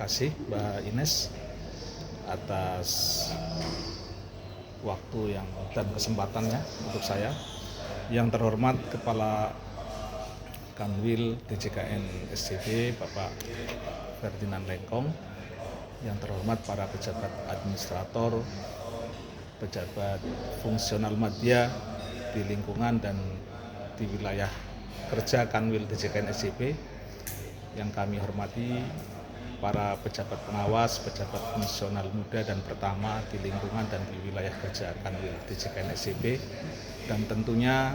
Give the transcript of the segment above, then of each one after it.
kasih Mbak Ines atas waktu dan kesempatannya untuk saya. Yang terhormat Kepala Kanwil DJKN SCB Bapak Ferdinand Lengkong, yang terhormat para pejabat administrator, pejabat fungsional media di lingkungan dan di wilayah kerja Kanwil DJKN SCB, yang kami hormati para pejabat pengawas, pejabat fungsional muda dan pertama di lingkungan dan di wilayah kerja Kanwil DJKN SCB, dan tentunya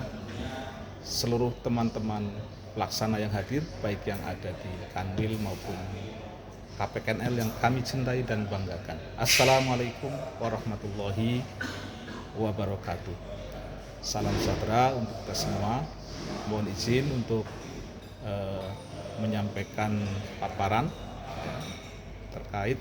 seluruh teman-teman pelaksana yang hadir, baik yang ada di Kanwil maupun KPKNL yang kami cintai dan banggakan. Assalamualaikum warahmatullahi wabarakatuh. Salam sejahtera untuk kita semua. Mohon izin untuk menyampaikan paparan terkait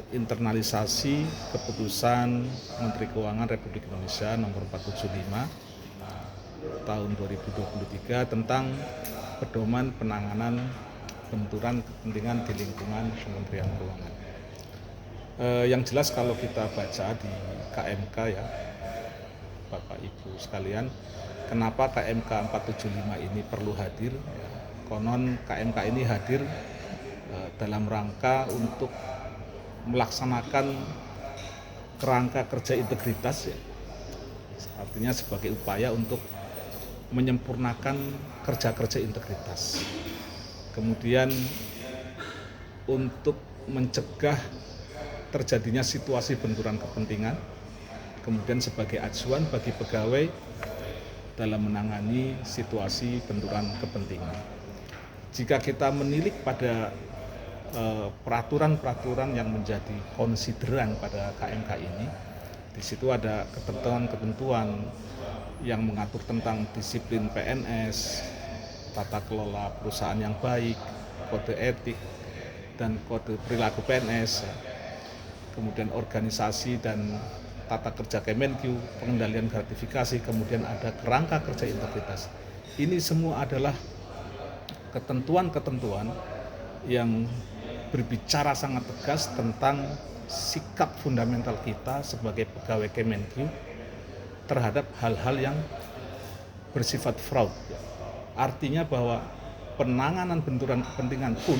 internalisasi keputusan Menteri Keuangan Republik Indonesia nomor 475 tahun 2023 tentang pedoman penanganan benturan kepentingan di lingkungan Kementerian Keuangan. Yang jelas kalau kita baca di KMK ya, Bapak Ibu sekalian, kenapa KMK 475 ini perlu hadir? Konon KMK ini hadir dalam rangka untuk melaksanakan kerangka kerja integritas ya. Artinya sebagai upaya untuk menyempurnakan kerja-kerja integritas. Kemudian untuk mencegah terjadinya situasi benturan kepentingan, kemudian sebagai acuan bagi pegawai dalam menangani situasi benturan kepentingan. Jika kita menilik pada peraturan-peraturan yang menjadi konsideran pada KMK ini, di situ ada ketentuan-ketentuan yang mengatur tentang disiplin PNS, tata kelola perusahaan yang baik, kode etik, dan kode perilaku PNS, kemudian organisasi dan tata kerja Kemenkyu, pengendalian gratifikasi, kemudian ada kerangka kerja integritas. Ini semua adalah ketentuan-ketentuan yang berbicara sangat tegas tentang sikap fundamental kita sebagai pegawai Kemenkyu terhadap hal-hal yang bersifat fraud. Artinya bahwa penanganan benturan kepentingan pun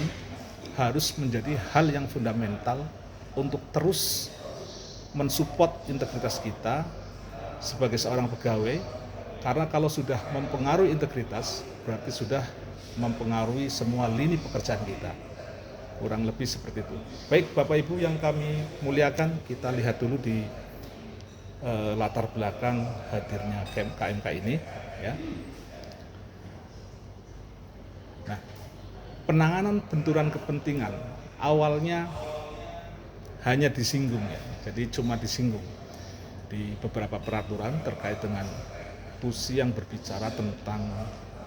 harus menjadi hal yang fundamental untuk terus mensupport integritas kita sebagai seorang pegawai, karena kalau sudah mempengaruhi integritas berarti sudah mempengaruhi semua lini pekerjaan kita. Kurang lebih seperti itu. Baik Bapak Ibu yang kami muliakan, kita lihat dulu di latar belakang hadirnya KMK ini ya. Nah, penanganan benturan kepentingan awalnya hanya disinggung ya. Jadi cuma disinggung di beberapa peraturan terkait dengan tusi yang berbicara tentang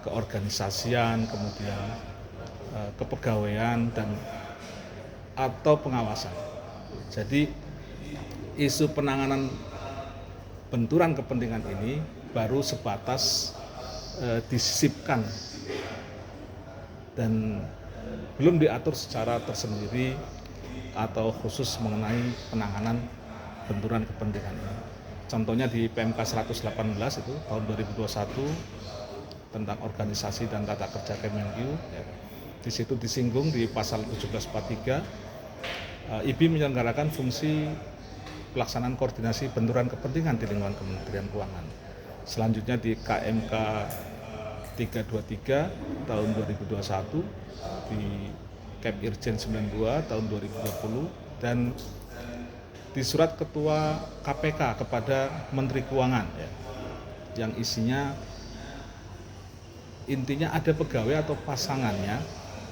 keorganisasian, kemudian kepegawaian dan atau pengawasan. Jadi isu penanganan benturan kepentingan ini baru sebatas disisipkan dan belum diatur secara tersendiri atau khusus mengenai penanganan benturan kepentingan ini. Contohnya di PMK 118 itu tahun 2021 tentang organisasi dan tata kerja Kemenkyu ya. Di situ disinggung di pasal 1743 IBI menyelenggarakan fungsi pelaksanaan koordinasi benturan kepentingan di lingkungan Kementerian Keuangan. Selanjutnya di KMK 323 tahun 2021, di Kep Irjen 92 tahun 2020, dan di surat Ketua KPK kepada Menteri Keuangan ya, yang isinya intinya ada pegawai atau pasangannya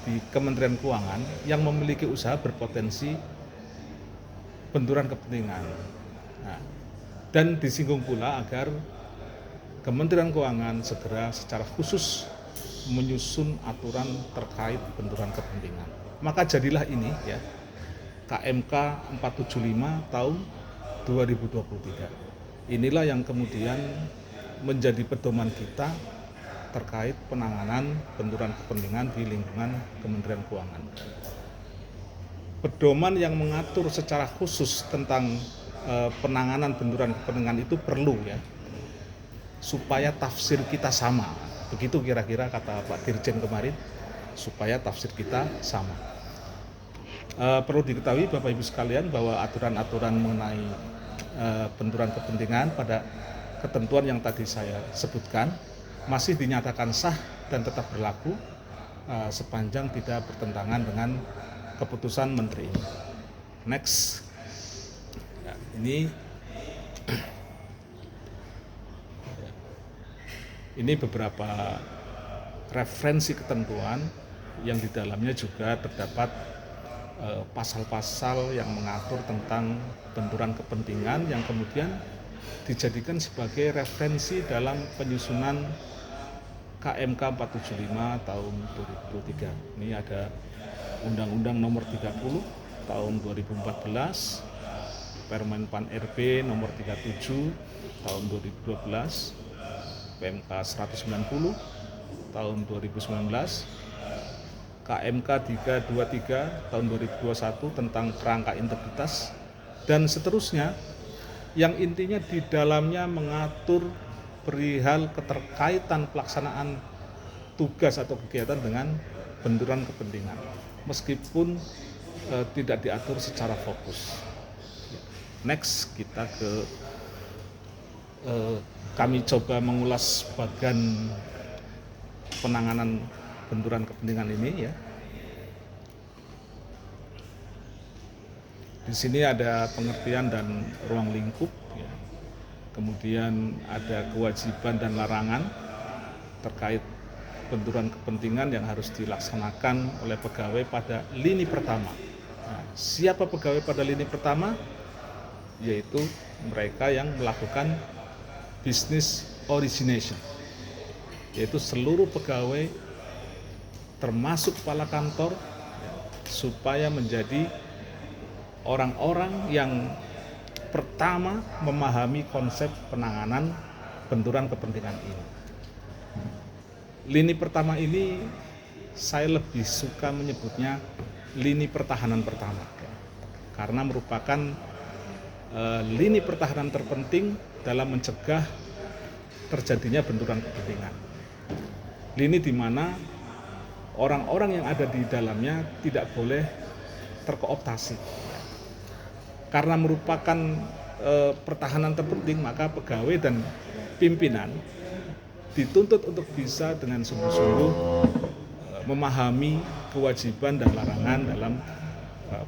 di Kementerian Keuangan yang memiliki usaha berpotensi benturan kepentingan. Nah, dan disinggung pula agar Kementerian Keuangan segera secara khusus menyusun aturan terkait benturan kepentingan. Maka jadilah ini ya KMK 475 tahun 2023. Inilah yang kemudian menjadi pedoman kita terkait penanganan benturan kepentingan di lingkungan Kementerian Keuangan. pedoman yang mengatur secara khusus tentang penanganan benturan kepentingan itu perlu ya, supaya tafsir kita sama. Begitu kira-kira kata Pak Dirjen kemarin, supaya tafsir kita sama. Perlu diketahui Bapak Ibu sekalian bahwa aturan-aturan mengenai benturan kepentingan pada ketentuan yang tadi saya sebutkan masih dinyatakan sah dan tetap berlaku sepanjang tidak bertentangan dengan keputusan Menteri ini. Next, ya, ini beberapa referensi ketentuan yang di dalamnya juga terdapat pasal-pasal yang mengatur tentang benturan kepentingan yang kemudian dijadikan sebagai referensi dalam penyusunan KMK 475 tahun 2023. Ini ada Undang-Undang nomor 30 tahun 2014, Permen Pan RB nomor 37 tahun 2012, PMK 190 tahun 2019, KMK 323 tahun 2021 tentang kerangka integritas, dan seterusnya, yang intinya di dalamnya mengatur perihal keterkaitan pelaksanaan tugas atau kegiatan dengan benturan kepentingan, meskipun tidak diatur secara fokus. Next, kita ke kami coba mengulas bagian penanganan benturan kepentingan ini ya. Di sini ada pengertian dan ruang lingkup ya. Kemudian ada kewajiban dan larangan terkait benturan kepentingan yang harus dilaksanakan oleh pegawai pada lini pertama. Nah, siapa pegawai pada lini pertama? Yaitu mereka yang melakukan business origination, yaitu seluruh pegawai termasuk kepala kantor supaya menjadi orang-orang yang pertama memahami konsep penanganan benturan kepentingan ini. Lini pertama ini saya lebih suka menyebutnya lini pertahanan pertama, karena merupakan lini pertahanan terpenting dalam mencegah terjadinya benturan kepentingan. Lini di mana orang-orang yang ada di dalamnya tidak boleh terkooptasi. Karena merupakan pertahanan terpenting, maka pegawai dan pimpinan dituntut untuk bisa dengan sungguh-sungguh memahami kewajiban dan larangan dalam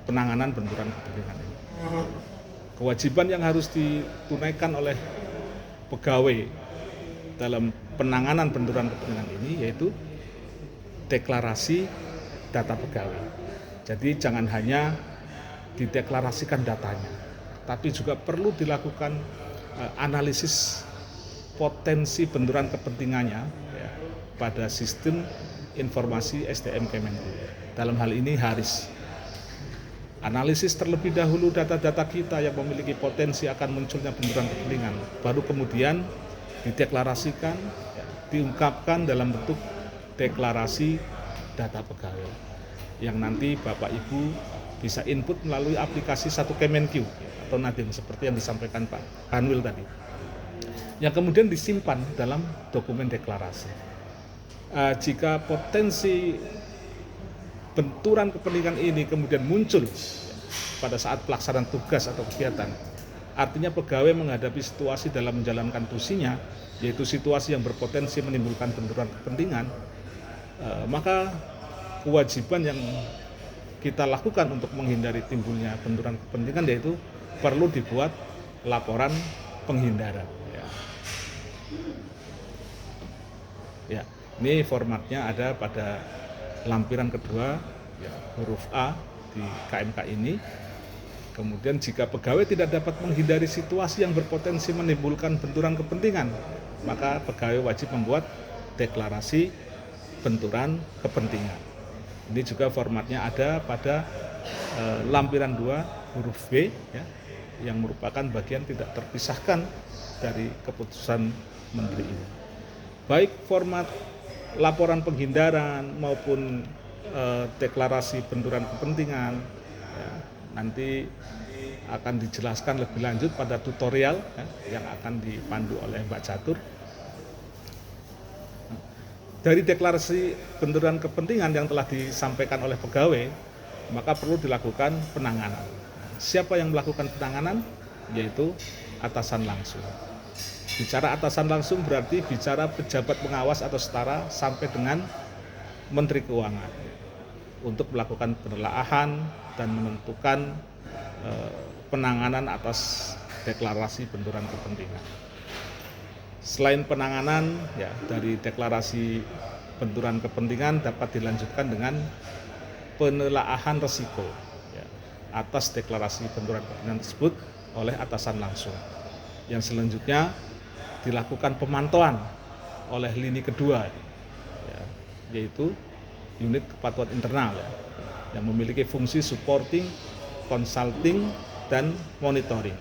penanganan benturan kepentingan ini. Kewajiban yang harus ditunaikan oleh pegawai dalam penanganan benturan kepentingan ini yaitu deklarasi data pegawai. Jadi jangan hanya dideklarasikan datanya, tapi juga perlu dilakukan analisis potensi benturan kepentingannya ya, pada sistem informasi SDM Kemenku. Dalam hal ini HARIS. Analisis terlebih dahulu data-data kita yang memiliki potensi akan munculnya benturan kepentingan, baru kemudian dideklarasikan, diungkapkan dalam bentuk deklarasi data pegawai yang nanti Bapak Ibu bisa input melalui aplikasi satu Kemenku atau Nadiem seperti yang disampaikan Pak Kanwil tadi, yang kemudian disimpan dalam dokumen deklarasi. Jika potensi benturan kepentingan ini kemudian muncul pada saat pelaksanaan tugas atau kegiatan, artinya pegawai menghadapi situasi dalam menjalankan tusinya, yaitu situasi yang berpotensi menimbulkan benturan kepentingan, maka kewajiban yang kita lakukan untuk menghindari timbulnya benturan kepentingan yaitu perlu dibuat laporan penghindaran. Ya, ini formatnya ada pada lampiran kedua, ya, huruf A di KMK ini. Kemudian jika pegawai tidak dapat menghindari situasi yang berpotensi menimbulkan benturan kepentingan, maka pegawai wajib membuat deklarasi benturan kepentingan. Ini juga formatnya ada pada lampiran 2 huruf B ya, yang merupakan bagian tidak terpisahkan dari keputusan Menteri ini. Baik format laporan penghindaran maupun deklarasi benturan kepentingan ya, nanti akan dijelaskan lebih lanjut pada tutorial yang akan dipandu oleh Mbak Catur. Dari deklarasi benturan kepentingan yang telah disampaikan oleh pegawai, maka perlu dilakukan penanganan. Siapa yang melakukan penanganan? Yaitu atasan langsung. Bicara atasan langsung berarti bicara pejabat pengawas atau setara sampai dengan Menteri Keuangan untuk melakukan penelaahan dan menentukan penanganan atas deklarasi benturan kepentingan. Selain penanganan, ya, dari deklarasi benturan kepentingan dapat dilanjutkan dengan penelaahan risiko ya, atas deklarasi benturan kepentingan tersebut oleh atasan langsung. Yang selanjutnya dilakukan pemantauan oleh lini kedua, ya, yaitu unit kepatuhan internal ya, yang memiliki fungsi supporting, consulting, dan monitoring.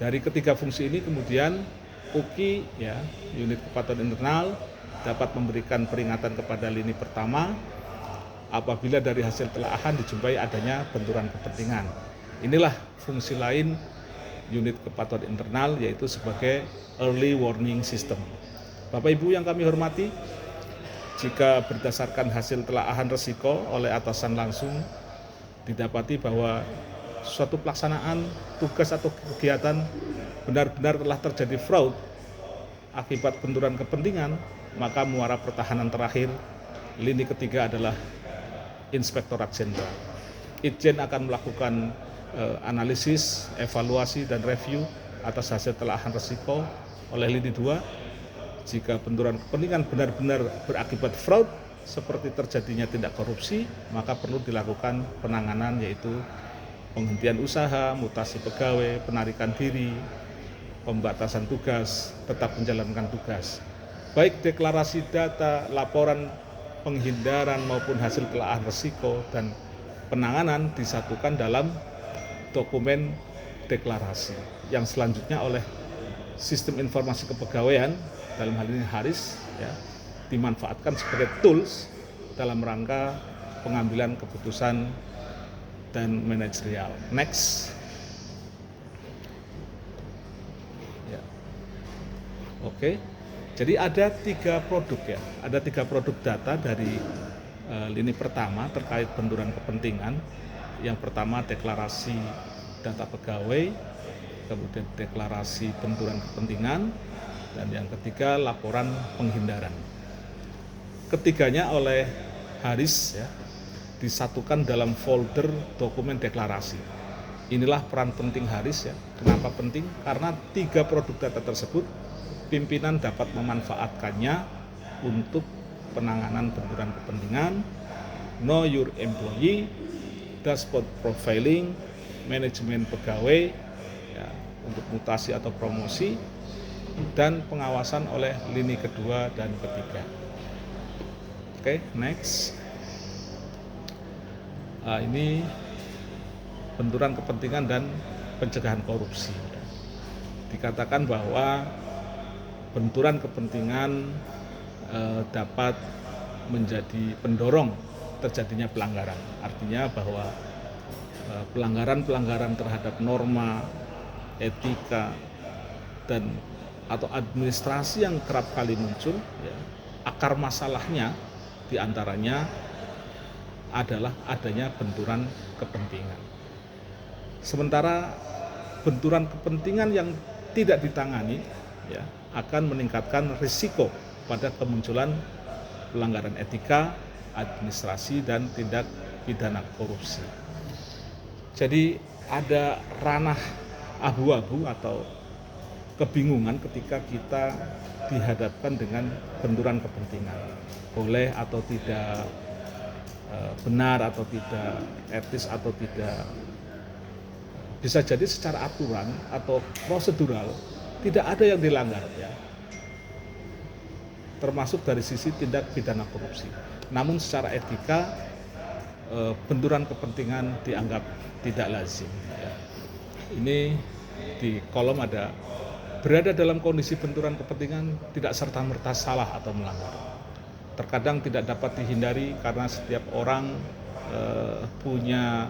Dari ketiga fungsi ini kemudian UKI, ya, unit kepatuhan internal, dapat memberikan peringatan kepada lini pertama apabila dari hasil telaahan dijumpai adanya benturan kepentingan. Inilah fungsi lain unit kepatuhan internal, yaitu sebagai early warning system. Bapak Ibu yang kami hormati, jika berdasarkan hasil telaahan risiko oleh atasan langsung didapati bahwa suatu pelaksanaan tugas atau kegiatan benar-benar telah terjadi fraud akibat benturan kepentingan, maka muara pertahanan terakhir lini ketiga adalah Inspektorat Jenderal. Itjen akan melakukan analisis, evaluasi, dan review atas hasil telaahan risiko oleh lini 2. Jika benturan kepentingan benar-benar berakibat fraud seperti terjadinya tindak korupsi, maka perlu dilakukan penanganan, yaitu penghentian usaha, mutasi pegawai, penarikan diri, pembatasan tugas, tetap menjalankan tugas. Baik deklarasi data, laporan penghindaran maupun hasil telaahan risiko dan penanganan disatukan dalam dokumen deklarasi yang selanjutnya oleh sistem informasi kepegawaian, dalam hal ini HARIS, ya, dimanfaatkan sebagai tools dalam rangka pengambilan keputusan dan manajerial. Next. Ya. Oke. Jadi ada 3 produk ya. Ada 3 produk data dari lini pertama terkait benturan kepentingan. Yang pertama deklarasi data pegawai, kemudian deklarasi benturan kepentingan, dan yang ketiga laporan penghindaran. Ketiganya oleh HARIS ya, disatukan dalam folder dokumen deklarasi. Inilah peran penting HARIS ya. Kenapa penting? Karena 3 produk data tersebut pimpinan dapat memanfaatkannya untuk penanganan benturan kepentingan, know your employee, dashboard profiling, manajemen pegawai ya, untuk mutasi atau promosi, dan pengawasan oleh lini kedua dan ketiga. Oke, next. Ini benturan kepentingan dan pencegahan korupsi. Dikatakan bahwa benturan kepentingan dapat menjadi pendorong terjadinya pelanggaran. Artinya bahwa pelanggaran-pelanggaran terhadap norma, etika, dan atau administrasi yang kerap kali muncul, ya, akar masalahnya diantaranya adalah adanya benturan kepentingan. Sementara benturan kepentingan yang tidak ditangani ya, akan meningkatkan risiko pada kemunculan pelanggaran etika, administrasi, dan tindak pidana korupsi. Jadi ada ranah abu-abu atau kebingungan ketika kita dihadapkan dengan benturan kepentingan. Boleh atau tidak, benar atau tidak, etis atau tidak. Bisa jadi secara aturan atau prosedural tidak ada yang dilanggar ya. Termasuk dari sisi tindak pidana korupsi. Namun secara etika benturan kepentingan dianggap tidak lazim ya. Ini di kolom ada berada dalam kondisi benturan kepentingan tidak serta-merta salah atau melanggar. Terkadang tidak dapat dihindari karena setiap orang punya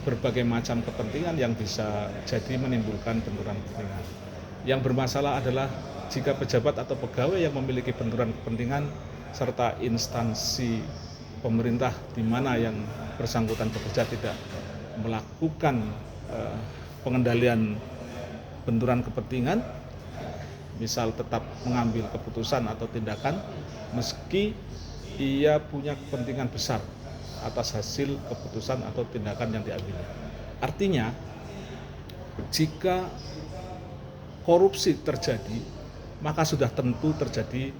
berbagai macam kepentingan yang bisa jadi menimbulkan benturan kepentingan. Yang bermasalah adalah jika pejabat atau pegawai yang memiliki benturan kepentingan serta instansi pemerintah di mana yang bersangkutan bekerja tidak melakukan pengendalian benturan kepentingan, misal tetap mengambil keputusan atau tindakan meski ia punya kepentingan besar atas hasil keputusan atau tindakan yang diambilnya. Artinya, jika korupsi terjadi, maka sudah tentu terjadi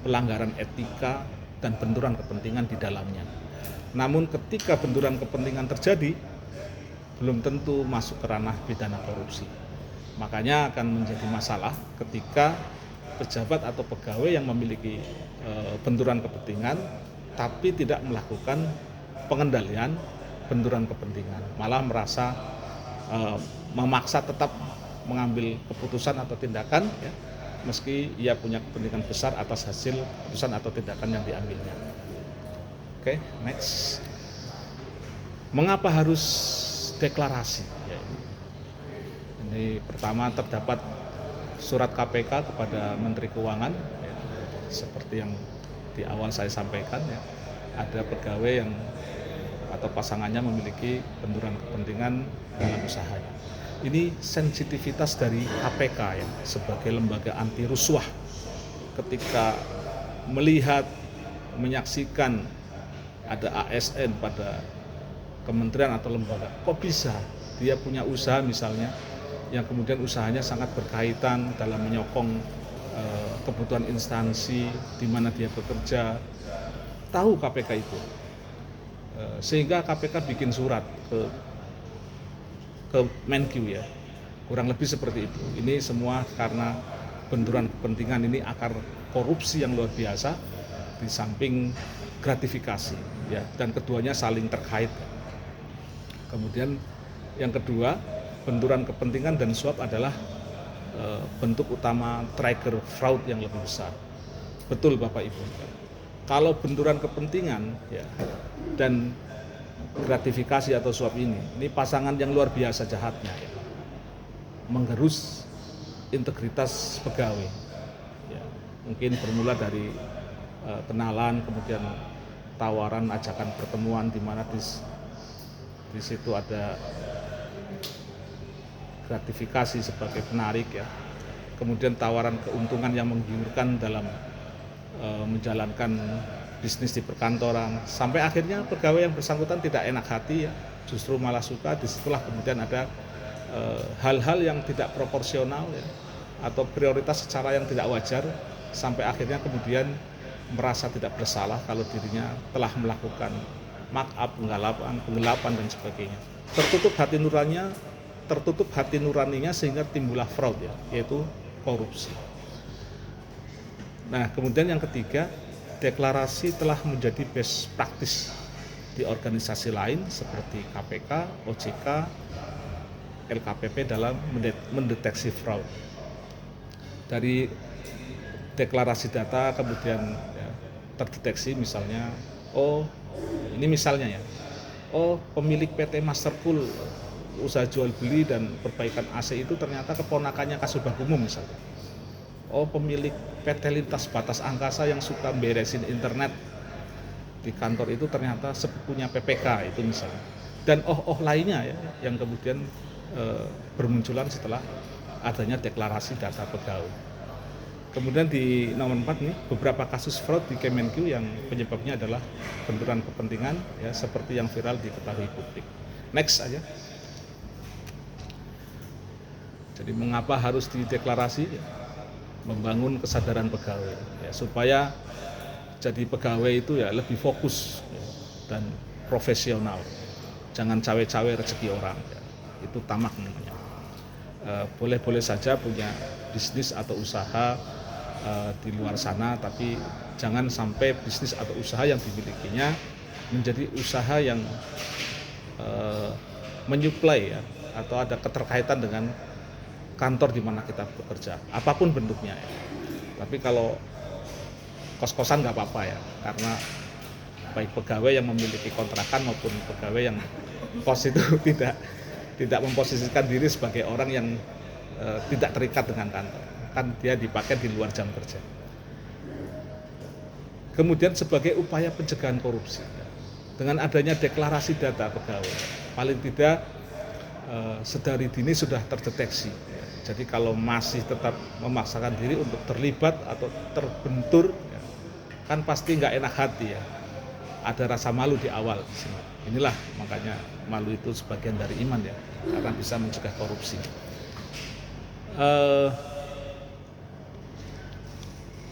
pelanggaran etika dan benturan kepentingan di dalamnya. Namun ketika benturan kepentingan terjadi, belum tentu masuk ke ranah pidana korupsi. Makanya akan menjadi masalah ketika pejabat atau pegawai yang memiliki benturan kepentingan tapi tidak melakukan pengendalian benturan kepentingan, malah merasa memaksa tetap mengambil keputusan atau tindakan ya, meski ia punya kepentingan besar atas hasil keputusan atau tindakan yang diambilnya. Oke, next. Mengapa harus deklarasi? Ya, ini pertama terdapat surat KPK kepada Menteri Keuangan, ya, seperti yang di awal saya sampaikan, ya, ada pegawai yang atau pasangannya memiliki benturan kepentingan dalam usahanya. Ini sensitivitas dari KPK ya, sebagai lembaga anti rusuah ketika melihat, menyaksikan ada ASN pada kementerian atau lembaga, kok bisa dia punya usaha misalnya yang kemudian usahanya sangat berkaitan dalam menyokong kebutuhan instansi di mana dia bekerja, tahu KPK itu, sehingga KPK bikin surat ke Menkyu ya, kurang lebih seperti itu. Ini semua karena benturan kepentingan ini akar korupsi yang luar biasa, di samping gratifikasi ya, dan keduanya saling terkait. Kemudian yang kedua, benturan kepentingan dan suap adalah bentuk utama trigger fraud yang lebih besar. Betul Bapak Ibu, kalau benturan kepentingan ya, dan gratifikasi atau suap ini pasangan yang luar biasa jahatnya ya, menggerus integritas pegawai ya, mungkin bermula dari kenalan, kemudian tawaran, ajakan pertemuan di mana di situ ada gratifikasi sebagai penarik ya, kemudian tawaran keuntungan yang menggiurkan dalam menjalankan bisnis di perkantoran, sampai akhirnya pegawai yang bersangkutan tidak enak hati ya, justru malah suka. Disitulah kemudian ada hal-hal yang tidak proporsional ya, atau prioritas secara yang tidak wajar, sampai akhirnya kemudian merasa tidak bersalah kalau dirinya telah melakukan markup, penggelapan dan sebagainya. Tertutup hati nuraninya sehingga timbullah fraud ya, yaitu korupsi. Nah, kemudian yang ketiga, deklarasi telah menjadi best practice di organisasi lain seperti KPK, OJK, LKPP dalam mendeteksi fraud. Dari deklarasi data kemudian ya, terdeteksi misalnya, ini misalnya ya, pemilik PT Mastercool usaha jual beli dan perbaikan AC itu ternyata keponakannya Kasubag Umum misalnya. Pemilik PT Lintas Batas Angkasa yang suka beresin internet di kantor itu ternyata sepupunya PPK itu misalnya. Dan lainnya ya, yang kemudian bermunculan setelah adanya deklarasi data pegawai. Kemudian di nomor 4 nih, beberapa kasus fraud di Kemenkyu yang penyebabnya adalah benturan kepentingan ya, seperti yang viral diketahui publik. Next aja. Jadi mengapa harus dideklarasi? Ya, membangun kesadaran pegawai ya, supaya jadi pegawai itu ya lebih fokus ya, dan profesional. Jangan cawe-cawe rezeki orang ya. Itu tamak namanya. Boleh-boleh saja punya bisnis atau usaha di luar sana, tapi jangan sampai bisnis atau usaha yang dimilikinya menjadi usaha yang menyuplai ya, atau ada keterkaitan dengan kantor di mana kita bekerja, apapun bentuknya ya. Tapi kalau kos-kosan nggak apa-apa ya, karena baik pegawai yang memiliki kontrakan maupun pegawai yang pos itu tidak memposisikan diri sebagai orang yang tidak terikat dengan kantor, kan dia dipakai di luar jam kerja. Kemudian sebagai upaya pencegahan korupsi, dengan adanya deklarasi data pegawai, paling tidak sedari dini sudah terdeteksi. Jadi kalau masih tetap memaksakan diri untuk terlibat atau terbentur, kan pasti nggak enak hati ya. Ada rasa malu di awal. Inilah makanya malu itu sebagian dari iman ya, karena bisa mencegah korupsi.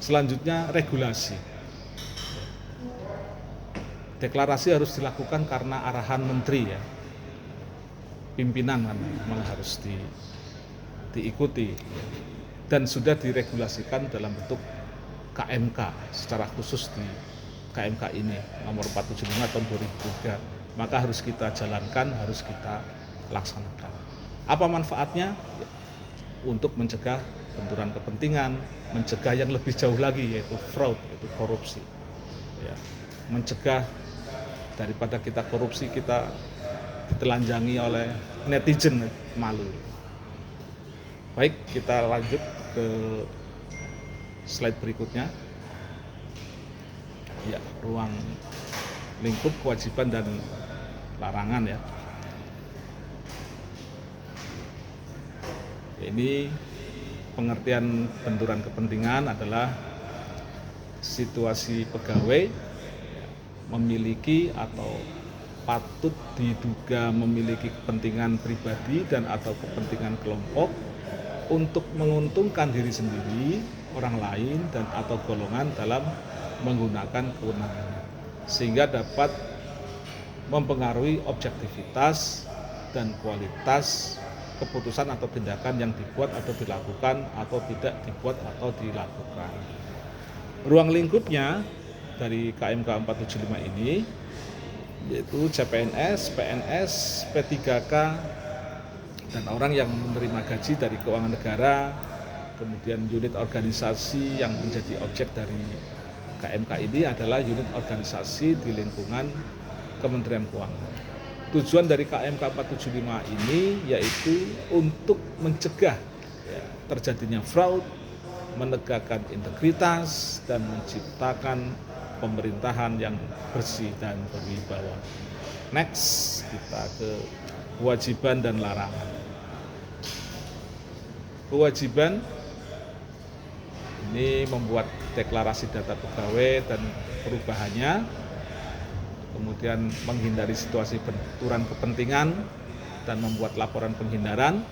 Selanjutnya regulasi. Deklarasi harus dilakukan karena arahan menteri ya, pimpinan kan memang harus diikuti dan sudah diregulasikan dalam bentuk KMK secara khusus di KMK ini nomor 475 tahun 2003, maka harus kita jalankan, harus kita laksanakan. Apa manfaatnya? Untuk mencegah benturan kepentingan, mencegah yang lebih jauh lagi yaitu fraud, yaitu korupsi ya. Mencegah daripada kita korupsi, kita ditelanjangi oleh netizen, malu. Baik, kita lanjut ke slide berikutnya. Ya, ruang lingkup kewajiban dan larangan ya. Ini pengertian benturan kepentingan adalah situasi pegawai memiliki atau patut diduga memiliki kepentingan pribadi dan atau kepentingan kelompok untuk menguntungkan diri sendiri, orang lain dan atau golongan dalam menggunakan kewenangannya, sehingga dapat mempengaruhi objektivitas dan kualitas keputusan atau tindakan yang dibuat atau dilakukan atau tidak dibuat atau dilakukan. Ruang lingkupnya dari KMK 475 ini yaitu CPNS, PNS, P3K, dan orang yang menerima gaji dari keuangan negara, kemudian unit organisasi yang menjadi objek dari KMK ini adalah unit organisasi di lingkungan Kementerian Keuangan. Tujuan dari KMK 475 ini yaitu untuk mencegah terjadinya fraud, menegakkan integritas, dan menciptakan pemerintahan yang bersih dan berwibawa. Next, kita ke kewajiban dan larangan. Kewajiban ini membuat deklarasi data pegawai dan perubahannya, kemudian menghindari situasi benturan kepentingan dan membuat laporan penghindaran,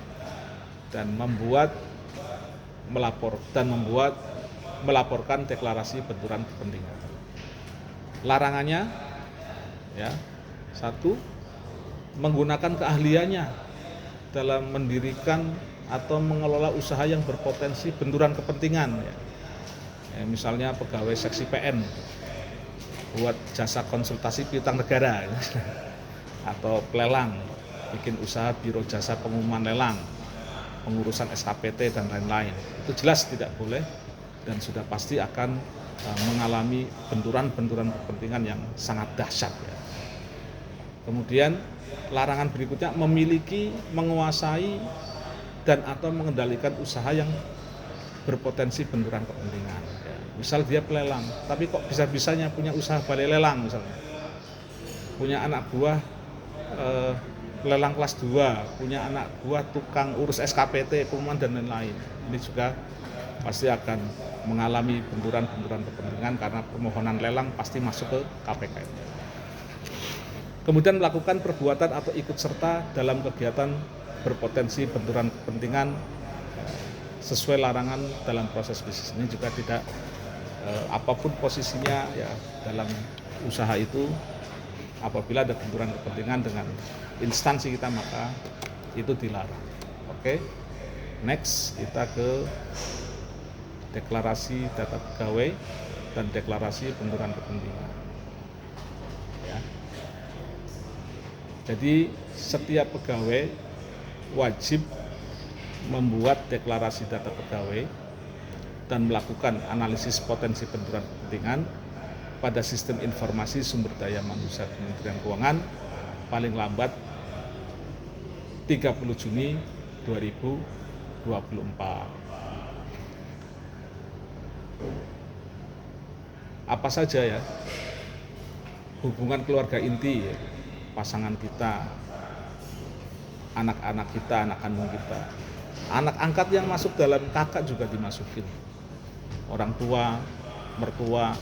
dan melaporkan deklarasi benturan kepentingan. Larangannya ya, 1, menggunakan keahliannya dalam mendirikan atau mengelola usaha yang berpotensi benturan kepentingan ya. Misalnya pegawai seksi PN buat jasa konsultasi piutang negara atau pelelang, bikin usaha biro jasa pengumuman lelang, pengurusan SKPT dan lain-lain. Itu jelas tidak boleh dan sudah pasti akan mengalami benturan-benturan kepentingan yang sangat dahsyat ya. Kemudian larangan berikutnya memiliki, menguasai dan atau mengendalikan usaha yang berpotensi benturan kepentingan ya. Misal dia pelelang, tapi kok bisa-bisanya punya usaha balai lelang misalnya, punya anak buah lelang kelas 2, punya anak buah tukang urus SKPT, pengumuman dan lain-lain. Ini juga pasti akan mengalami benturan-benturan kepentingan karena permohonan lelang pasti masuk ke KPK. Kemudian melakukan perbuatan atau ikut serta dalam kegiatan berpotensi benturan kepentingan sesuai larangan dalam proses bisnis. Ini juga tidak apapun posisinya ya dalam usaha itu, apabila ada benturan kepentingan dengan instansi kita maka itu dilarang. Oke. Next, kita ke deklarasi data pegawai dan deklarasi benturan kepentingan. Ya. Jadi setiap pegawai wajib membuat deklarasi data pegawai dan melakukan analisis potensi benturan kepentingan pada sistem informasi sumber daya manusia Kementerian Keuangan paling lambat 30 Juni 2024. Apa saja ya hubungan keluarga inti ya, pasangan kita, anak-anak kita, anak kandung kita, anak angkat yang masuk dalam kakak juga dimasukin, orang tua, mertua,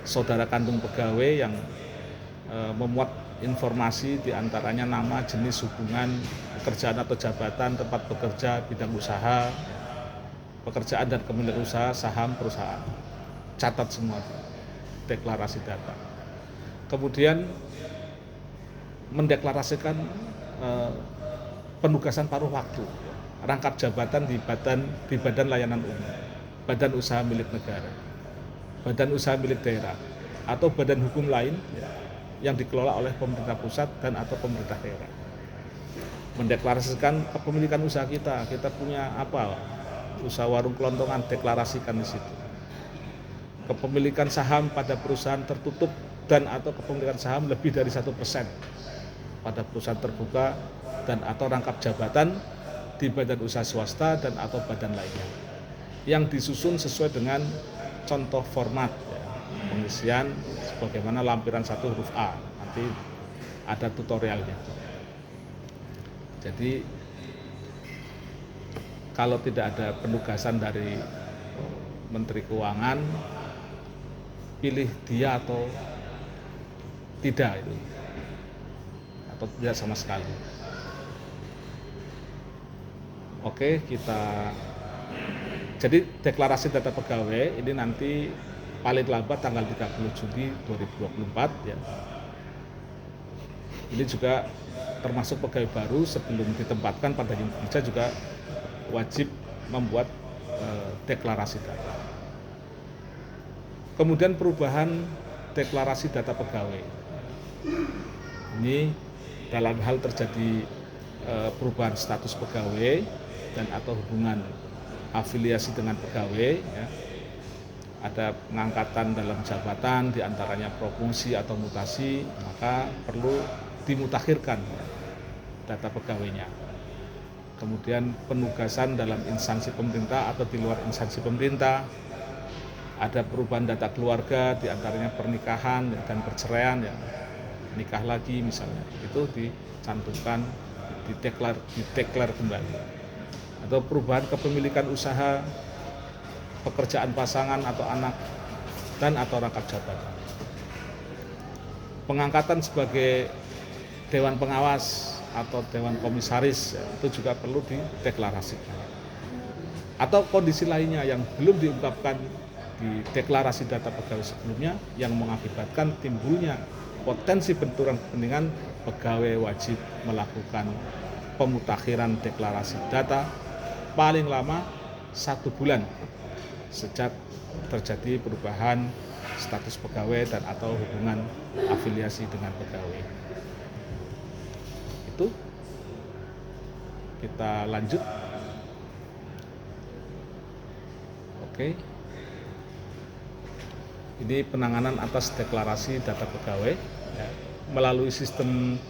saudara kandung pegawai yang memuat informasi diantaranya nama, jenis, hubungan, pekerjaan atau jabatan, tempat bekerja, bidang usaha, pekerjaan dan kemitraan usaha, saham perusahaan. Catat semua, deklarasi data. Kemudian mendeklarasikan penugasan paruh waktu, rangkap jabatan di badan layanan umum, badan usaha milik negara, badan usaha milik daerah, atau badan hukum lain yang dikelola oleh pemerintah pusat dan atau pemerintah daerah. Mendeklarasikan kepemilikan usaha kita punya apa? Usaha warung kelontongan, deklarasikan di situ. Kepemilikan saham pada perusahaan tertutup dan atau kepemilikan saham lebih dari 1% pada perusahaan terbuka dan atau rangkap jabatan di badan usaha swasta dan atau badan lainnya yang disusun sesuai dengan contoh format ya, pengisian sebagaimana lampiran 1 huruf A, nanti ada tutorialnya. Jadi kalau tidak ada penugasan dari Menteri Keuangan, pilih dia atau tidak itu, atau tidak sama sekali. Oke, jadi deklarasi data pegawai ini nanti paling lambat tanggal 30 Juni 2024 ya. Ini juga termasuk pegawai baru sebelum ditempatkan pada unit kerja juga wajib membuat deklarasi data. Kemudian perubahan deklarasi data pegawai. Ini dalam hal terjadi perubahan status pegawai dan atau hubungan afiliasi dengan pegawai ya. Ada pengangkatan dalam jabatan diantaranya promosi atau mutasi, maka perlu dimutakhirkan data pegawainya. Kemudian penugasan dalam instansi pemerintah atau di luar instansi pemerintah, ada perubahan data keluarga diantaranya pernikahan dan perceraian ya, nikah lagi misalnya, itu dicantumkan, dideklar kembali. Atau perubahan kepemilikan usaha, pekerjaan pasangan atau anak dan atau rangkap jabatan. Pengangkatan sebagai dewan pengawas atau dewan komisaris ya, itu juga perlu dideklarasikan. Atau kondisi lainnya yang belum diungkapkan di deklarasi data pegawai sebelumnya yang mengakibatkan timbulnya potensi benturan kepentingan, pegawai wajib melakukan pemutakhiran deklarasi data paling lama 1 bulan sejak terjadi perubahan status pegawai dan atau hubungan afiliasi dengan pegawai. Itu kita lanjut. Oke. Ini penanganan atas deklarasi data pegawai ya, melalui sistem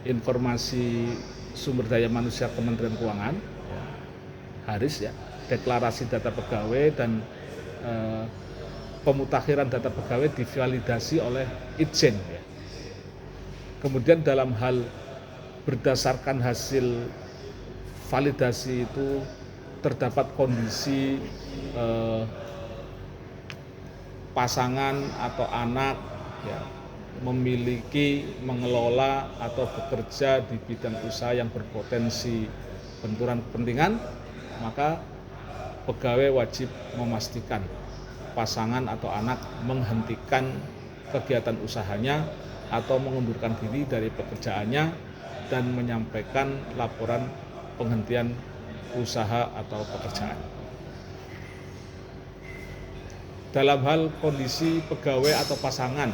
informasi sumber daya manusia Kementerian Keuangan ya, HARIS ya. Deklarasi data pegawai dan pemutakhiran data pegawai divalidasi oleh Itjen ya. Kemudian dalam hal berdasarkan hasil validasi itu terdapat kondisi pasangan atau anak ya, memiliki, mengelola atau bekerja di bidang usaha yang berpotensi benturan kepentingan, maka pegawai wajib memastikan pasangan atau anak menghentikan kegiatan usahanya atau mengundurkan diri dari pekerjaannya dan menyampaikan laporan penghentian usaha atau pekerjaan. Dalam hal kondisi pegawai atau pasangan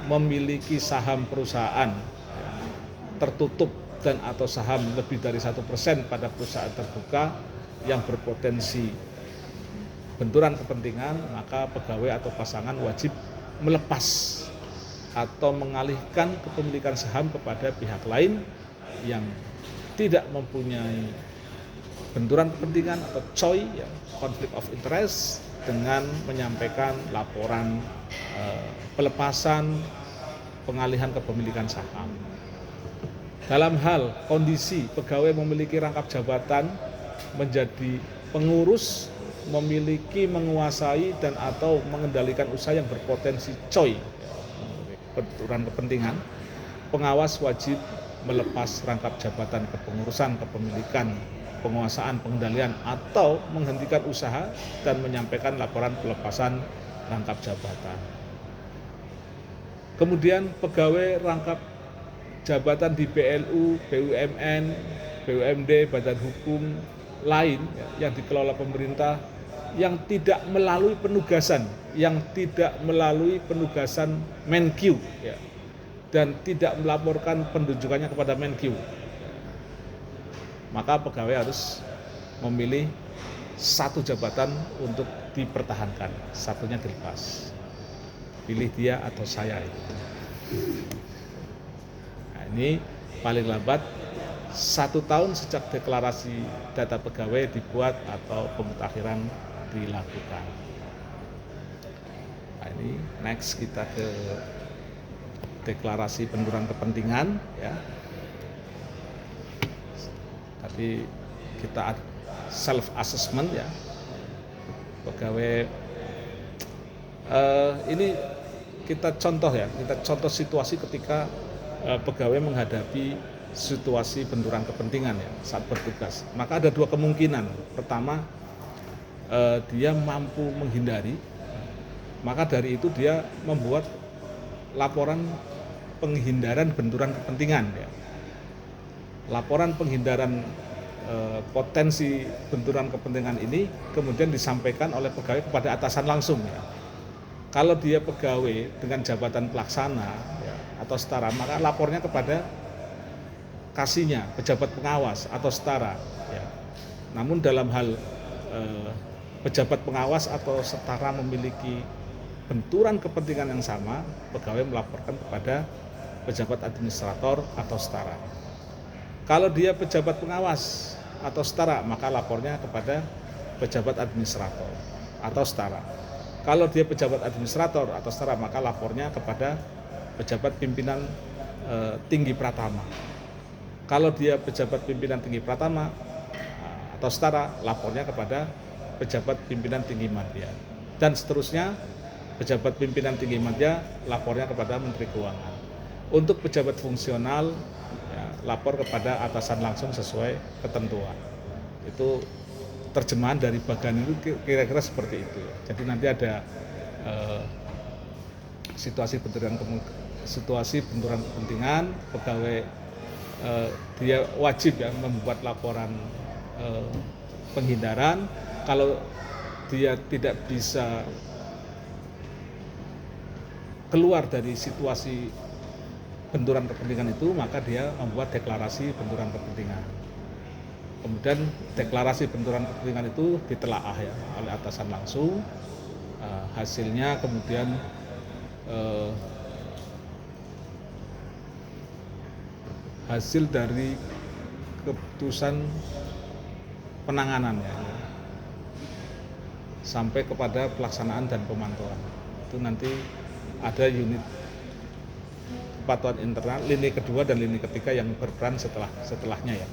memiliki saham perusahaan tertutup dan atau saham lebih dari 1% pada perusahaan terbuka yang berpotensi benturan kepentingan, maka pegawai atau pasangan wajib melepas atau mengalihkan kepemilikan saham kepada pihak lain yang tidak mempunyai benturan kepentingan atau COI, ya, conflict of interest, dengan menyampaikan laporan pelepasan pengalihan kepemilikan saham. Dalam hal kondisi pegawai memiliki rangkap jabatan menjadi pengurus, memiliki, menguasai, dan atau mengendalikan usaha yang berpotensi COI, benturan kepentingan, pengawas wajib melepas rangkap jabatan kepengurusan, kepemilikan, penguasaan, pengendalian, atau menghentikan usaha dan menyampaikan laporan pelepasan rangkap jabatan. Kemudian pegawai rangkap jabatan di BLU, BUMN, BUMD, badan hukum lain yang dikelola pemerintah yang tidak melalui penugasan, Menkyu, ya, dan tidak melaporkan penunjukannya kepada Menkyu, maka pegawai harus memilih satu jabatan untuk dipertahankan, satunya dilepas. Pilih dia atau saya. Nah, ini paling lambat 1 tahun sejak deklarasi data pegawai dibuat atau pemutakhiran dilakukan. Nah, ini next kita ke deklarasi benturan kepentingan, ya. Tadi kita self assessment, ya, pegawai. Ini kita contoh situasi ketika pegawai menghadapi situasi benturan kepentingan, ya, saat bertugas. Maka ada 2 kemungkinan. Pertama, dia mampu menghindari, maka dari itu dia membuat laporan penghindaran benturan kepentingan, ya. Laporan penghindaran potensi benturan kepentingan ini kemudian disampaikan oleh pegawai kepada atasan langsung, ya. Kalau dia pegawai dengan jabatan pelaksana, ya, atau setara, maka lapornya kepada kasihnya, pejabat pengawas atau setara, ya. Namun dalam hal pejabat pengawas atau setara memiliki benturan kepentingan yang sama, pegawai melaporkan kepada pejabat administrator atau setara. Kalau dia pejabat pengawas atau setara, maka lapornya kepada pejabat administrator atau setara. Kalau dia pejabat administrator atau setara, maka lapornya kepada pejabat pimpinan tinggi pratama. Kalau dia pejabat pimpinan tinggi pratama atau setara, lapornya kepada pejabat pimpinan tinggi madya. Dan seterusnya, pejabat pimpinan tinggi madya lapornya kepada Menteri Keuangan. Untuk pejabat fungsional, ya, lapor kepada atasan langsung sesuai ketentuan. Itu terjemahan dari bagian itu kira-kira seperti itu. Jadi nanti ada situasi benturan kepentingan, pegawai dia wajib, ya, membuat laporan penghindaran. Kalau dia tidak bisa keluar dari situasi benturan kepentingan itu, maka dia membuat deklarasi benturan kepentingan. Kemudian deklarasi benturan kepentingan itu ditelaah, ya, oleh atasan langsung. Hasilnya kemudian hasil dari keputusan penanganan, ya, sampai kepada pelaksanaan dan pemantauan. Itu nanti ada unit kepatuhan internal lini kedua dan lini ketiga yang berperan setelahnya, ya.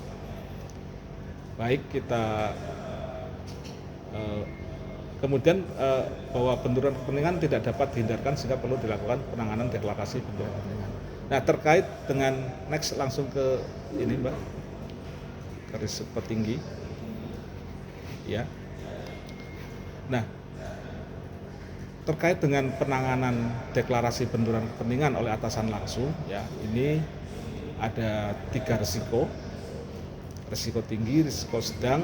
Baik, kita kemudian bahwa benturan kepentingan tidak dapat dihindarkan sehingga perlu dilakukan penanganan deklarasi benturan kepentingan. Nah, terkait dengan next langsung ke ini, Mbak, ke risiko tinggi, ya. Nah, terkait dengan penanganan deklarasi benturan kepentingan oleh atasan langsung, ya, ini ada 3 risiko. Risiko tinggi, risiko sedang,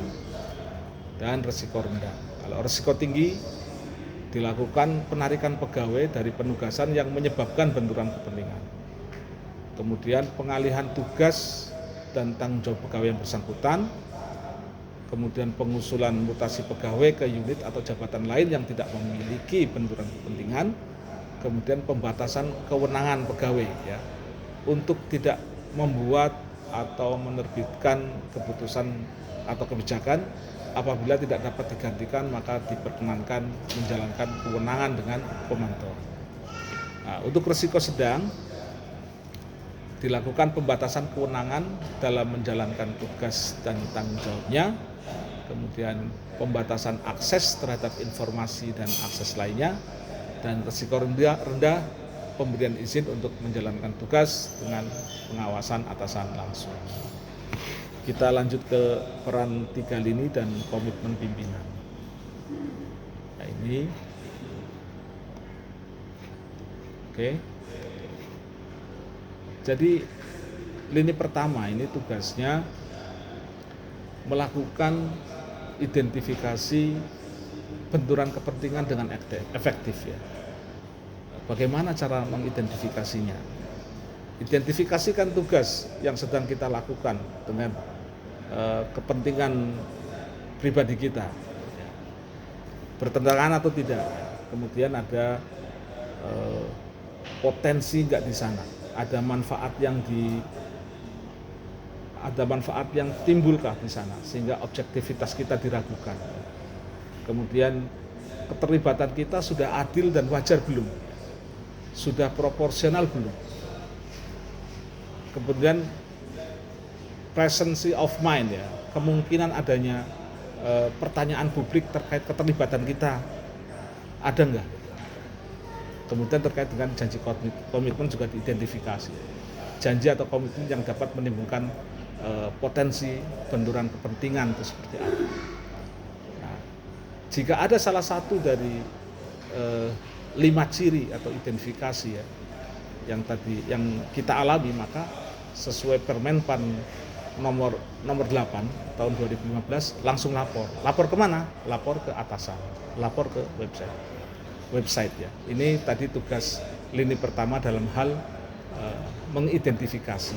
dan risiko rendah. Kalau risiko tinggi, dilakukan penarikan pegawai dari penugasan yang menyebabkan benturan kepentingan. Kemudian pengalihan tugas dan tanggung jawab pegawai yang bersangkutan, kemudian pengusulan mutasi pegawai ke unit atau jabatan lain yang tidak memiliki benturan kepentingan, kemudian pembatasan kewenangan pegawai ya, untuk tidak membuat atau menerbitkan keputusan atau kebijakan apabila tidak dapat digantikan maka diperkenankan menjalankan kewenangan dengan pemantau. Nah, untuk risiko sedang dilakukan pembatasan kewenangan dalam menjalankan tugas dan tanggung jawabnya, kemudian pembatasan akses terhadap informasi dan akses lainnya, dan risiko rendah pemberian izin untuk menjalankan tugas dengan pengawasan atasan langsung. Kita lanjut ke peran 3 lini dan komitmen pimpinan. Nah, ini oke. Jadi lini pertama ini tugasnya melakukan identifikasi benturan kepentingan dengan efektif ya. Bagaimana cara mengidentifikasinya? Identifikasikan tugas yang sedang kita lakukan dengan kepentingan pribadi kita, bertentangan atau tidak. Kemudian ada potensi nggak di sana, ada manfaat yang timbulkah di sana sehingga objektivitas kita diragukan. Kemudian keterlibatan kita sudah adil dan wajar belum? Sudah proporsional belum? Kemudian presence of mind ya, kemungkinan adanya pertanyaan publik terkait keterlibatan kita ada enggak? Kemudian terkait dengan janji komitmen juga diidentifikasi. Janji atau komitmen yang dapat menimbulkan potensi benturan kepentingan itu seperti apa. Nah, jika ada salah satu dari 5 ciri atau identifikasi ya yang kita alami, maka sesuai Permenpan nomor 8 tahun 2015 langsung lapor kemana? Lapor ke atasan, lapor ke website ya. Ini tadi tugas lini pertama dalam hal mengidentifikasi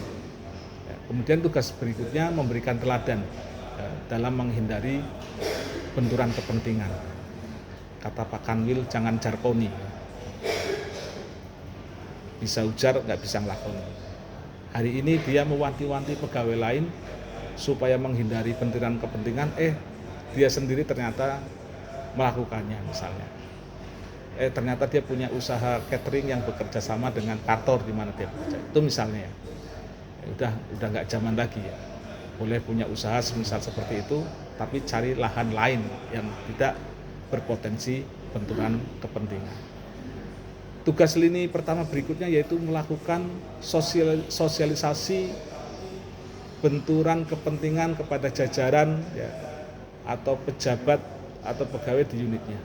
ya. Kemudian tugas berikutnya memberikan teladan ya, dalam menghindari benturan kepentingan. Kata Pak Kanwil, jangan jarkoni ya. Bisa ujar nggak bisa ngelakoni. Hari ini dia mewanti-wanti pegawai lain supaya menghindari benturan kepentingan, dia sendiri ternyata melakukannya misalnya. Ternyata dia punya usaha catering yang bekerja sama dengan kantor di mana dia bekerja. Itu misalnya ya. Udah nggak zaman lagi ya. Boleh punya usaha semisal seperti itu, tapi cari lahan lain yang tidak berpotensi benturan kepentingan. Tugas lini pertama berikutnya yaitu melakukan sosialisasi benturan kepentingan kepada jajaran ya, atau pejabat atau pegawai di unitnya.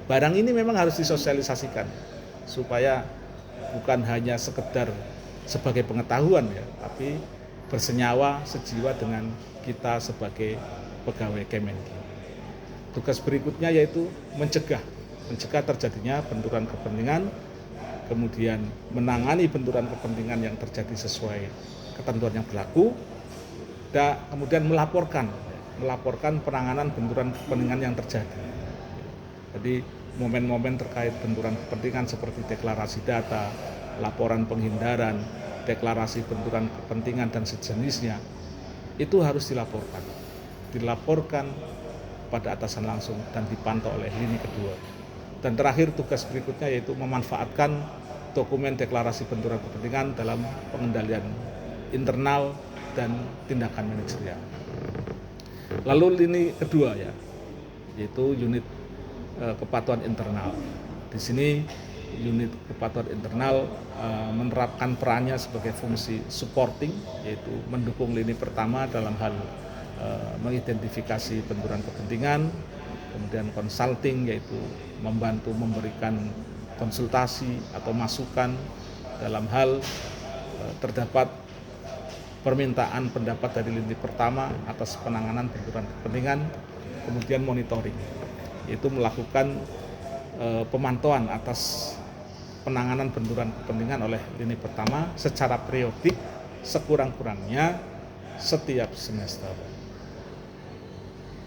Barang ini memang harus disosialisasikan supaya bukan hanya sekedar sebagai pengetahuan ya, tapi bersenyawa sejiwa dengan kita sebagai pegawai Kemenkyu. Tugas berikutnya yaitu mencegah terjadinya benturan kepentingan, kemudian menangani benturan kepentingan yang terjadi sesuai ketentuan yang berlaku, dan kemudian melaporkan penanganan benturan kepentingan yang terjadi. Jadi momen-momen terkait benturan kepentingan seperti deklarasi data, laporan penghindaran, deklarasi benturan kepentingan dan sejenisnya, itu harus dilaporkan pada atasan langsung dan dipantau oleh lini kedua. Dan terakhir tugas berikutnya yaitu memanfaatkan dokumen deklarasi benturan kepentingan dalam pengendalian internal dan tindakan manajerial. Lalu lini kedua ya, yaitu unit kepatuhan internal. Di sini unit kepatuhan internal menerapkan perannya sebagai fungsi supporting, yaitu mendukung lini pertama dalam hal mengidentifikasi benturan kepentingan, kemudian consulting yaitu membantu memberikan konsultasi atau masukan dalam hal terdapat permintaan pendapat dari lini pertama atas penanganan benturan kepentingan, kemudian monitoring yaitu melakukan pemantauan atas penanganan benturan kepentingan oleh lini pertama secara periodik sekurang-kurangnya setiap semester.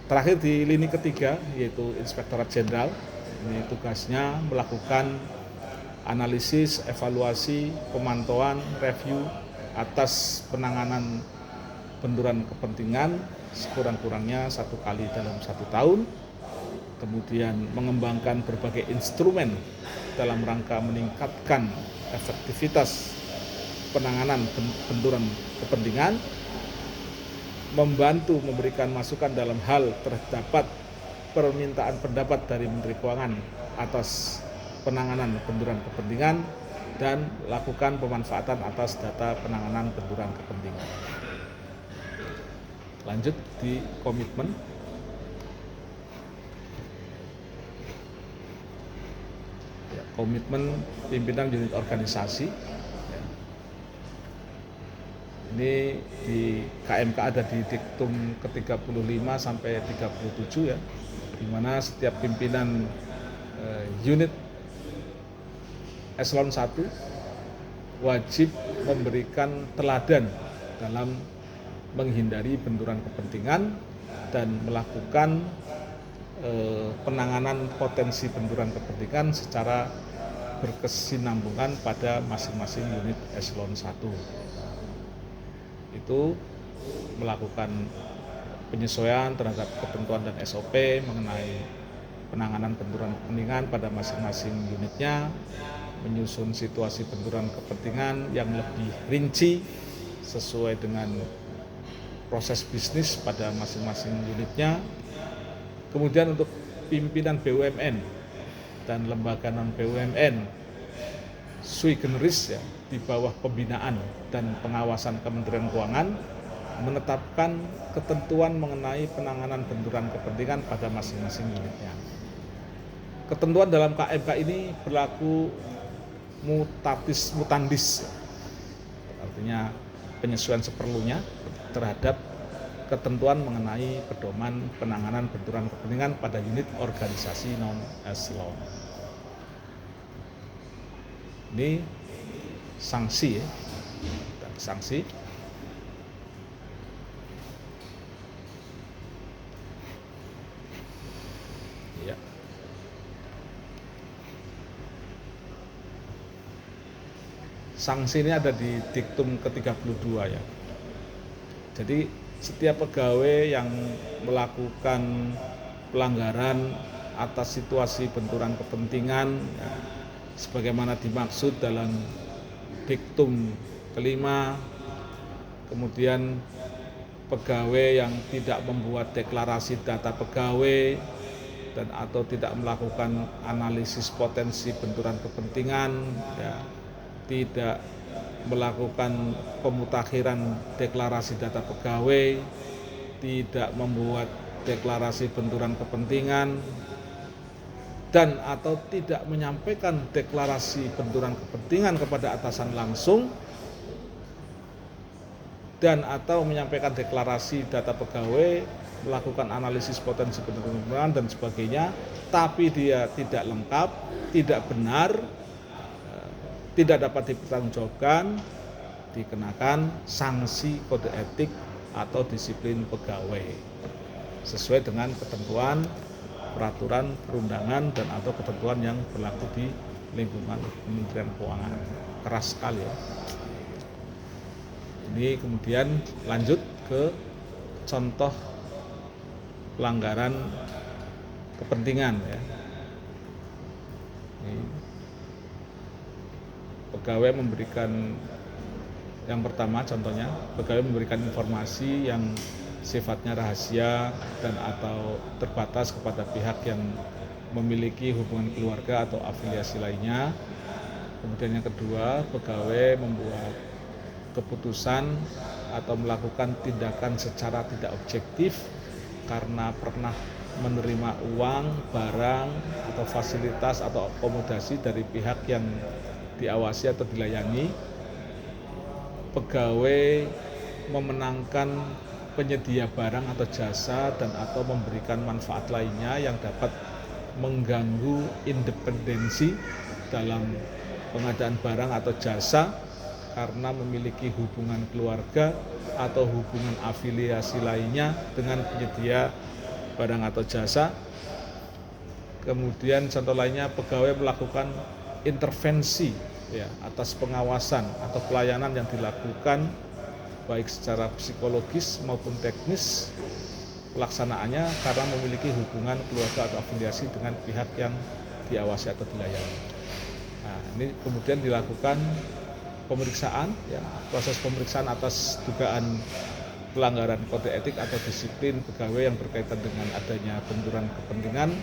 Terakhir di lini ketiga yaitu Inspektorat Jenderal, ini tugasnya melakukan analisis, evaluasi, pemantauan, review atas penanganan benturan kepentingan sekurang-kurangnya 1 kali dalam 1 tahun, kemudian mengembangkan berbagai instrumen dalam rangka meningkatkan efektivitas penanganan benturan kepentingan, membantu memberikan masukan dalam hal terdapat permintaan pendapat dari Menteri Keuangan atas penanganan benturan kepentingan, dan lakukan pemanfaatan atas data penanganan benturan kepentingan. Lanjut di komitmen. Ya, komitmen pimpinan unit organisasi. Ini di KMK ada di diktum ke-35 sampai 37 ya, di mana setiap pimpinan unit eselon 1 wajib memberikan teladan dalam menghindari benturan kepentingan dan melakukan penanganan potensi benturan kepentingan secara berkesinambungan pada masing-masing unit eselon 1. Itu melakukan penyesuaian terhadap ketentuan dan SOP mengenai penanganan benturan kepentingan pada masing-masing unitnya, menyusun situasi benturan kepentingan yang lebih rinci sesuai dengan proses bisnis pada masing-masing unitnya. Kemudian untuk pimpinan BUMN dan lembaga non BUMN sui generis ya, di bawah pembinaan dan pengawasan Kementerian Keuangan, menetapkan ketentuan mengenai penanganan benturan kepentingan pada masing-masing unitnya. Ketentuan dalam KMK ini berlaku mutatis mutandis, artinya penyesuaian seperlunya terhadap ketentuan mengenai pedoman penanganan benturan kepentingan pada unit organisasi non-eselon. Ini sanksi ya, dan sanksi. Ya. Sanksi ini ada di diktum ke-32 ya. Jadi setiap pegawai yang melakukan pelanggaran atas situasi benturan kepentingan ya, sebagaimana dimaksud dalam diktum kelima, kemudian pegawai yang tidak membuat deklarasi data pegawai dan atau tidak melakukan analisis potensi benturan kepentingan ya, tidak melakukan pemutakhiran deklarasi data pegawai, tidak membuat deklarasi benturan kepentingan, dan atau tidak menyampaikan deklarasi benturan kepentingan kepada atasan langsung, dan atau menyampaikan deklarasi data pegawai, melakukan analisis potensi benturan kepentingan dan sebagainya, tapi dia tidak lengkap, tidak benar, tidak dapat dipertanggungjawabkan, dikenakan sanksi kode etik atau disiplin pegawai sesuai dengan ketentuan peraturan perundangan dan atau ketentuan yang berlaku di lingkungan Kementerian Keuangan. Keras sekali ya. Ini kemudian lanjut ke contoh pelanggaran kepentingan ya. Ini pegawai memberikan, yang pertama contohnya, pegawai memberikan informasi yang sifatnya rahasia dan atau terbatas kepada pihak yang memiliki hubungan keluarga atau afiliasi lainnya. Kemudian yang kedua, pegawai membuat keputusan atau melakukan tindakan secara tidak objektif karena pernah menerima uang, barang, atau fasilitas atau akomodasi dari pihak yang diawasi atau dilayani. Pegawai memenangkan penyedia barang atau jasa dan atau memberikan manfaat lainnya yang dapat mengganggu independensi dalam pengadaan barang atau jasa karena memiliki hubungan keluarga atau hubungan afiliasi lainnya dengan penyedia barang atau jasa. Kemudian contoh lainnya, pegawai melakukan intervensi ya atas pengawasan atau pelayanan yang dilakukan baik secara psikologis maupun teknis pelaksanaannya karena memiliki hubungan keluarga atau afiliasi dengan pihak yang diawasi atau dilayani. Nah, ini kemudian dilakukan pemeriksaan ya, proses pemeriksaan atas dugaan pelanggaran kode etik atau disiplin pegawai yang berkaitan dengan adanya benturan kepentingan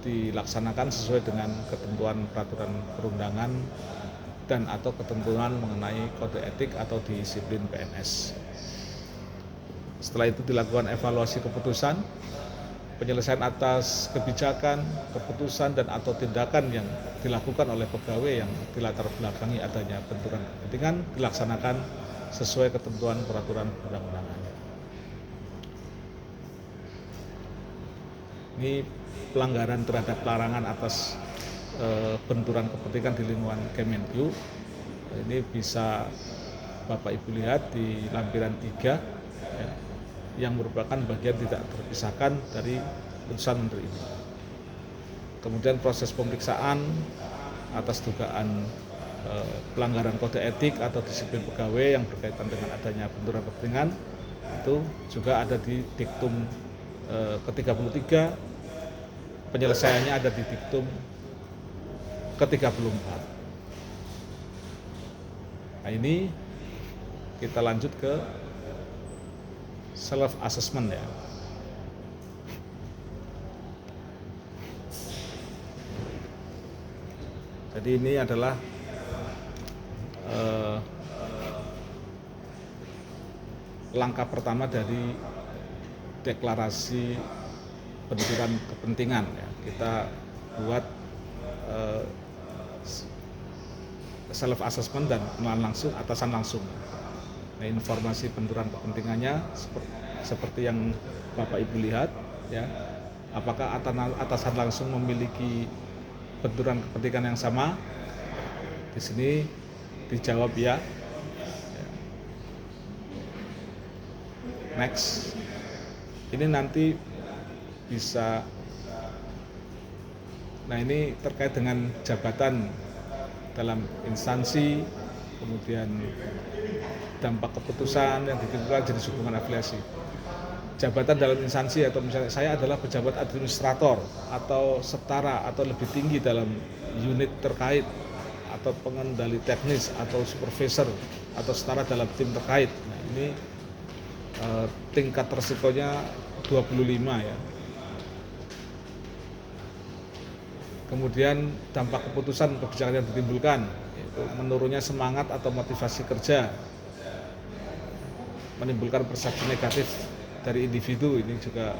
dilaksanakan sesuai dengan ketentuan peraturan perundangan dan atau ketentuan mengenai kode etik atau disiplin PNS. Setelah itu dilakukan evaluasi keputusan, penyelesaian atas kebijakan, keputusan dan atau tindakan yang dilakukan oleh pegawai yang dilatar belakangi adanya benturan kepentingan dilaksanakan sesuai ketentuan peraturan perundang-undangan. Ini pelanggaran terhadap larangan atas benturan kepentingan di lingkungan Kemenq. Ini bisa Bapak Ibu lihat di lampiran 3 ya, yang merupakan bagian tidak terpisahkan dari putusan menteri ini. Kemudian proses pemeriksaan atas dugaan pelanggaran kode etik atau disiplin pegawai yang berkaitan dengan adanya benturan kepentingan itu juga ada di diktum ke-33, penyelesaiannya ada di diktum ke-34. Nah, ini kita lanjut ke self assessment ya. Jadi ini adalah langkah pertama dari deklarasi benturan kepentingan ya. Kita buat self assessment dan kenalan langsung, atasan langsung. Nah, informasi benturan kepentingannya seperti yang Bapak Ibu lihat ya. Apakah atasan langsung memiliki benturan kepentingan yang sama? Di sini dijawab ya. Next. Ini nanti bisa, nah ini terkait dengan jabatan dalam instansi, kemudian dampak keputusan yang ditentukan jenis hubungan afiliasi. Jabatan dalam instansi atau misalnya saya adalah pejabat administrator atau setara atau lebih tinggi dalam unit terkait atau pengendali teknis atau supervisor atau setara dalam tim terkait. Nah, ini tingkat resikonya 25 ya. Kemudian dampak keputusan kebijakan yang ditimbulkan, yaitu menurunnya semangat atau motivasi kerja, menimbulkan persepsi negatif dari individu. Ini juga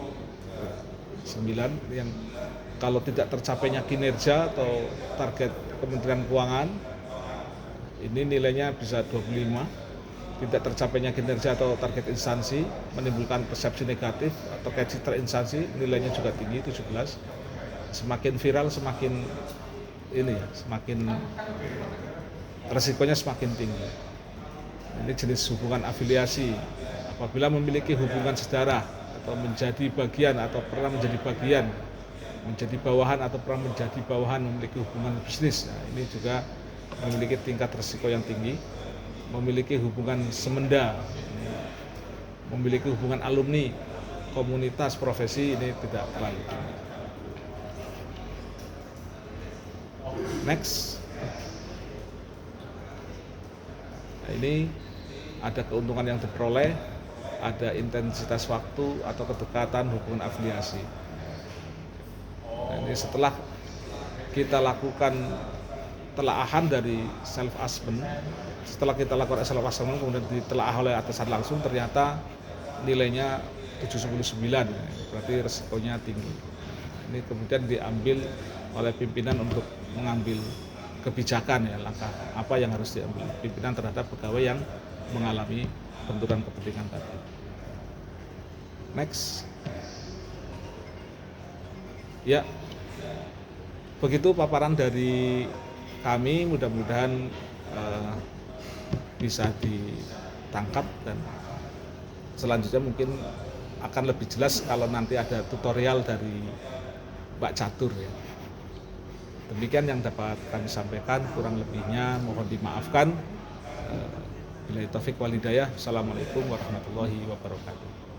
9 yang kalau tidak tercapainya kinerja atau target Kementerian Keuangan, ini nilainya bisa 25. Tidak tercapainya kinerja atau target instansi menimbulkan persepsi negatif atau citra instansi, nilainya juga tinggi 17. Semakin viral semakin ini ya, semakin resikonya semakin tinggi. Ini jenis hubungan afiliasi, apabila memiliki hubungan sedarah atau menjadi bagian atau pernah menjadi bagian, menjadi bawahan atau pernah menjadi bawahan memiliki hubungan bisnis. Nah, ini juga memiliki tingkat resiko yang tinggi. Memiliki hubungan semenda, memiliki hubungan alumni, komunitas, profesi, ini tidak terlalu tinggi. Next. Nah, ini ada keuntungan yang diperoleh, ada intensitas waktu atau kedekatan hubungan afiliasi. Nah, ini setelah kita lakukan telaahan dari self assessment, setelah kita lakukan self assessment kemudian ditelaah oleh atasan langsung, ternyata nilainya 79, berarti resikonya tinggi. Ini kemudian diambil oleh pimpinan untuk mengambil kebijakan ya, langkah apa yang harus diambil pimpinan terhadap pegawai yang mengalami benturan kepentingan tadi. Next. Ya, begitu paparan dari kami, mudah-mudahan bisa ditangkap dan selanjutnya mungkin akan lebih jelas kalau nanti ada tutorial dari Mbak Catur ya. Demikian yang dapat kami sampaikan, kurang lebihnya mohon dimaafkan. Billahi taufik wal hidayah. Assalamualaikum warahmatullahi wabarakatuh.